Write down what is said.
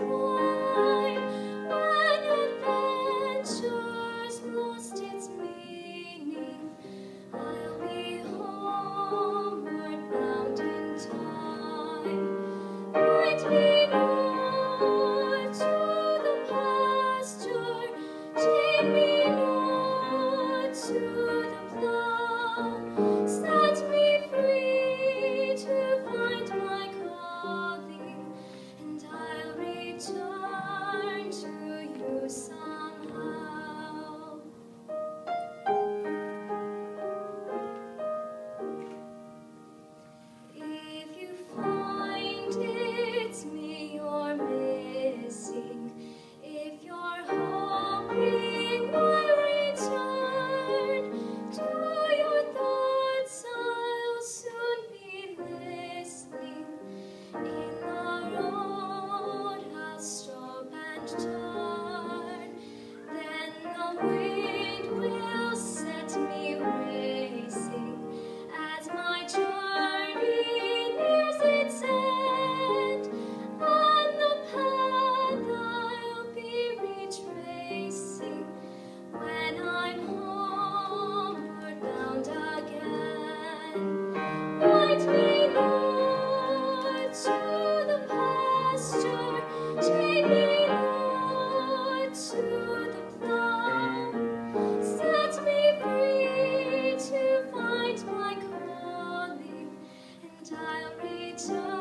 mine. When adventure's lost its meaning, I'll be homeward bound in time. Point me north to the pasture, chain me north to the plough, set me free to find my calling, and I'll return to you somehow. If you find it's me you're missing, if you're hoping I'll return, to your thoughts I'll soon be listening. In the road I'll stop and turn, then the wind will set me racing as my journey nears its end. On the path I'll be retracing when I'm homeward bound again. Point me north to the pasture, chain me north to the plough, set me free to find my calling, and I'll return